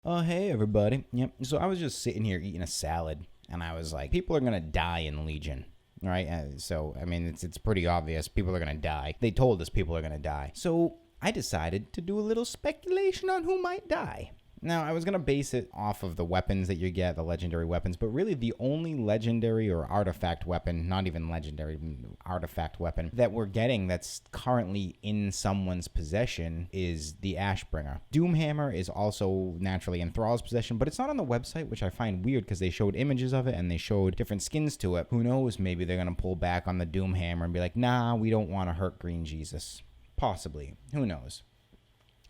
Oh, hey, everybody. Yep. So I was just sitting here eating a salad, and I was like, people are going to die in Legion. Right? So, I mean, it's pretty obvious. People are going to die. They told us people are going to die. So I decided to do a little speculation on who might die. Now, I was going to base it off of the weapons that you get, the legendary weapons, but really the only legendary or artifact weapon, not even legendary, artifact weapon, that we're getting that's currently in someone's possession is the Ashbringer. Doomhammer is also naturally in Thrall's possession, but it's not on the website, which I find weird because they showed images of it and they showed different skins to it. Who knows, maybe they're going to pull back on the Doomhammer and be like, nah, we don't want to hurt Green Jesus. Possibly. Who knows?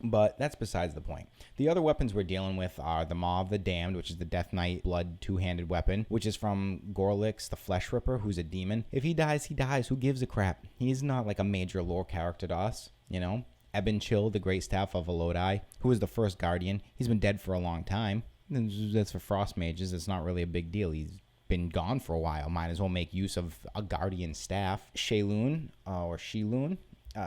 But that's besides the point. The other weapons we're dealing with are the Maw of the Damned, which is the Death Knight blood two-handed weapon, which is from Gorlix, the Flesh Ripper, who's a demon. If he dies, he dies. Who gives a crap? He's not like a major lore character to us, you know? Eben Chill, the Great Staff of Elodai, who was the first Guardian. He's been dead for a long time. That's for Frost Mages. It's not really a big deal. He's been gone for a while. Might as well make use of a Guardian staff. Sheilun, or Shilun,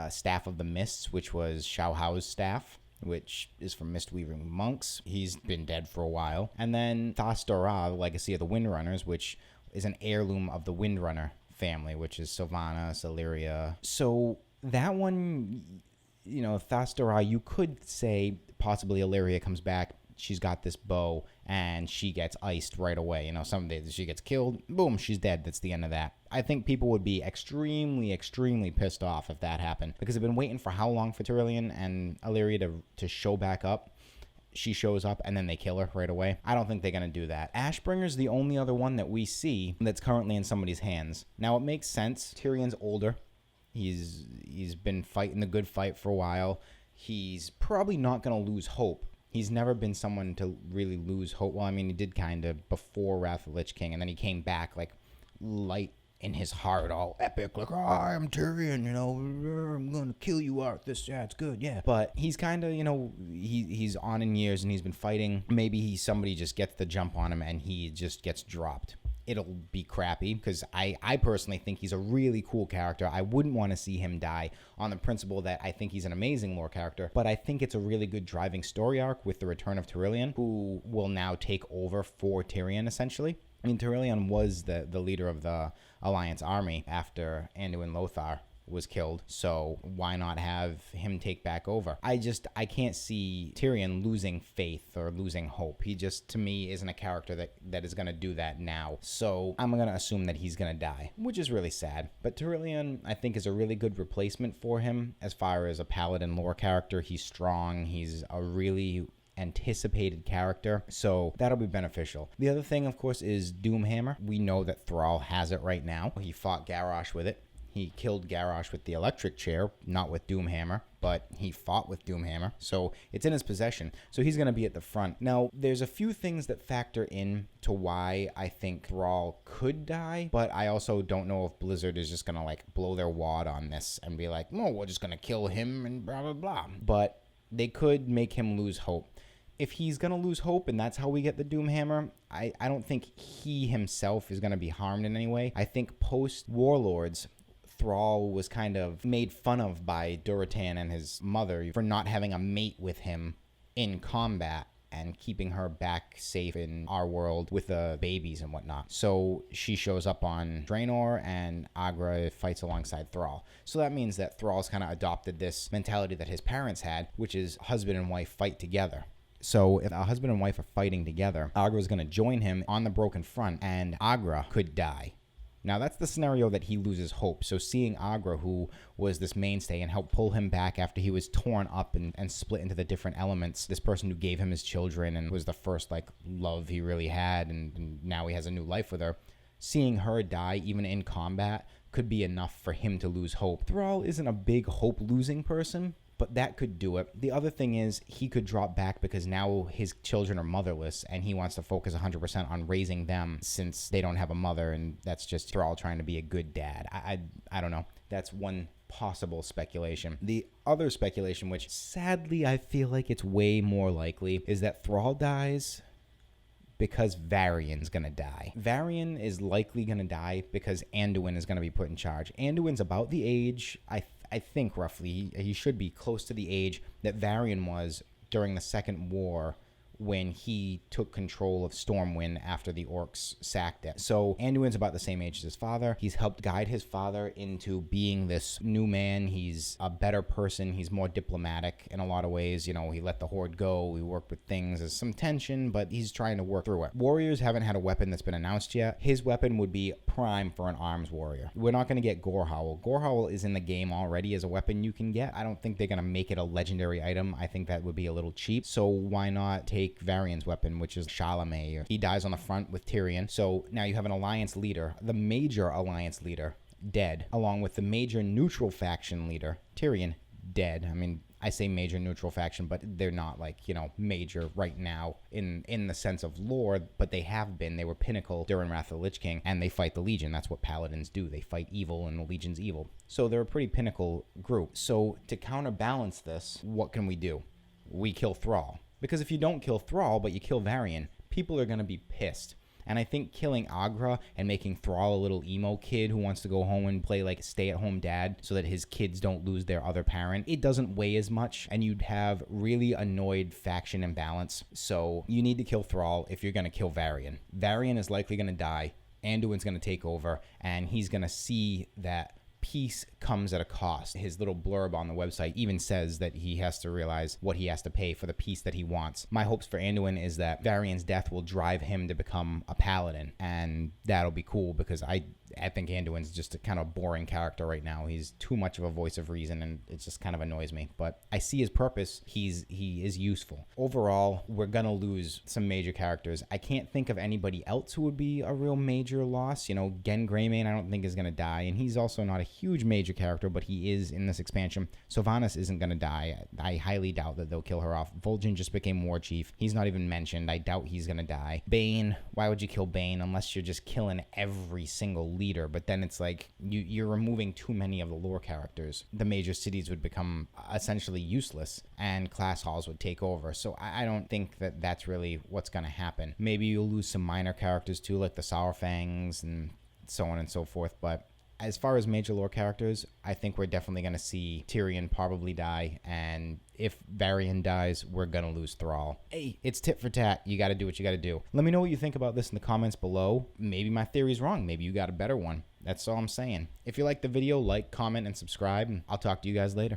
Staff of the Mists, which was Shao Hao's staff, which is from Mistweaving Monks. He's been dead for a while. And then Thas'Dorah, Legacy of the Windrunners, which is an heirloom of the Windrunner family, which is Sylvanas, Illyria. So that one, you know, Thas'Dorah, you could say possibly Illyria comes back. She's got this bow and she gets iced right away. You know, some days she gets killed, boom, she's dead. That's the end of that. I think people would be extremely, extremely pissed off if that happened because they've been waiting for how long for Tyrion and Illyria to show back up. She shows up and then they kill her right away. I don't think they're going to do that. Ashbringer's the only other one that we see that's currently in somebody's hands. Now, it makes sense. Tyrion's older. He's been fighting the good fight for a while. He's probably not going to lose hope. He's never been someone to really lose hope. Well, I mean, he did kind of before Wrath of the Lich King, and then he came back like light in his heart, all epic, like, oh, I'm Tyrion, you know, I'm gonna kill you out. This, yeah, it's good, yeah. But he's kind of, you know, he's on in years and he's been fighting. Maybe somebody just gets the jump on him and he just gets dropped. It'll be crappy because I personally think he's a really cool character. I wouldn't want to see him die on the principle that I think he's an amazing lore character, but I think it's a really good driving story arc with the return of Tyrion, who will now take over for Tyrion, essentially. I mean, Tyrion was the leader of the Alliance army after Anduin Lothar was killed, so why not have him take back over? I can't see Tyrion losing faith or losing hope. He just, to me, isn't a character that is going to do that now. So I'm going to assume that he's going to die, which is really sad. But Tyrion, I think, is a really good replacement for him as far as a paladin lore character. He's strong. He's a really anticipated character, so that'll be beneficial. The other thing, of course, is Doomhammer. We know that Thrall has it right now. He fought Garrosh with it. He killed Garrosh with the electric chair, not with Doomhammer, but he fought with Doomhammer, so it's in his possession. So he's going to be at the front. Now, there's a few things that factor in to why I think Thrall could die, but I also don't know if Blizzard is just going to like blow their wad on this and be like, no, we're just going to kill him and blah, blah, blah. But they could make him lose hope. If he's going to lose hope and that's how we get the Doomhammer, I don't think he himself is going to be harmed in any way. I think post-Warlords, Thrall was kind of made fun of by Durotan and his mother for not having a mate with him in combat and keeping her back safe in our world with the babies and whatnot. So she shows up on Draenor and Agra fights alongside Thrall. So that means that Thrall's kind of adopted this mentality that his parents had, which is husband and wife fight together. So if a husband and wife are fighting together, Agra is going to join him on the broken front and Agra could die. Now, that's the scenario that he loses hope. So seeing Agra, who was this mainstay and helped pull him back after he was torn up and split into the different elements, this person who gave him his children and was the first, like, love he really had, and now he has a new life with her, seeing her die, even in combat, could be enough for him to lose hope. Thrall isn't a big hope-losing person, but that could do it. The other thing is he could drop back because now his children are motherless and he wants to focus 100% on raising them since they don't have a mother, and that's just Thrall trying to be a good dad. I don't know. That's one possible speculation. The other speculation, which sadly I feel like it's way more likely, is that Thrall dies because Varian's gonna die. Varian is likely gonna die because Anduin is gonna be put in charge. Anduin's about the age, I think roughly, he should be close to the age that Varian was during the Second War when he took control of Stormwind after the orcs sacked it. So Anduin's about the same age as his father. He's helped guide his father into being this new man. He's a better person. He's more diplomatic in a lot of ways. You know, he let the Horde go. He worked with things. There's some tension, but he's trying to work through it. Warriors haven't had a weapon that's been announced yet. His weapon would be prime for an arms warrior. We're not going to get Gorehowl. Gorehowl is in the game already as a weapon you can get. I don't think they're going to make it a legendary item. I think that would be a little cheap. So why not take Varian's weapon, which is Chalamet? He dies on the front with Tyrion. So now you have an alliance leader, the major alliance leader, dead, along with the major neutral faction leader, Tyrion, dead. I mean, I say major neutral faction, but they're not like, you know, major right now in the sense of lore, but they have been. They were pinnacle during Wrath of the Lich King, and they fight the Legion. That's what paladins do. They fight evil, and the Legion's evil. So they're a pretty pinnacle group. So to counterbalance this, what can we do? We kill Thrall. Because if you don't kill Thrall, but you kill Varian, people are going to be pissed. And I think killing Agra and making Thrall a little emo kid who wants to go home and play like a stay-at-home dad so that his kids don't lose their other parent, it doesn't weigh as much, and you'd have really annoyed faction imbalance. So you need to kill Thrall if you're going to kill Varian. Varian is likely going to die. Anduin's going to take over, and he's going to see that peace comes at a cost. His little blurb on the website even says that he has to realize what he has to pay for the peace that he wants. My hopes for Anduin is that Varian's death will drive him to become a paladin, and that'll be cool because I think Anduin's just a kind of boring character right now. He's too much of a voice of reason, and it just kind of annoys me. But I see his purpose. He is useful. Overall, we're gonna lose some major characters. I can't think of anybody else who would be a real major loss. You know, Gen Greymane I don't think is gonna die, and he's also not a huge major character, but he is in this expansion. Sylvanas isn't gonna die. I highly doubt that they'll kill her off. Vol'jin just became War Chief. He's not even mentioned. I doubt he's gonna die. Bane, why would you kill Bane unless you're just killing every single leader? But then it's like you're removing too many of the lore characters. The major cities would become essentially useless, and class halls would take over. So I don't think that that's really what's going to happen. Maybe you'll lose some minor characters too, like the Sourfangs and so on and so forth. But as far as major lore characters, I think we're definitely going to see Tyrion probably die, and if Varian dies, we're going to lose Thrall. Hey, it's tit for tat. You got to do what you got to do. Let me know what you think about this in the comments below. Maybe my theory's wrong. Maybe you got a better one. That's all I'm saying. If you like the video, like, comment, and subscribe, and I'll talk to you guys later.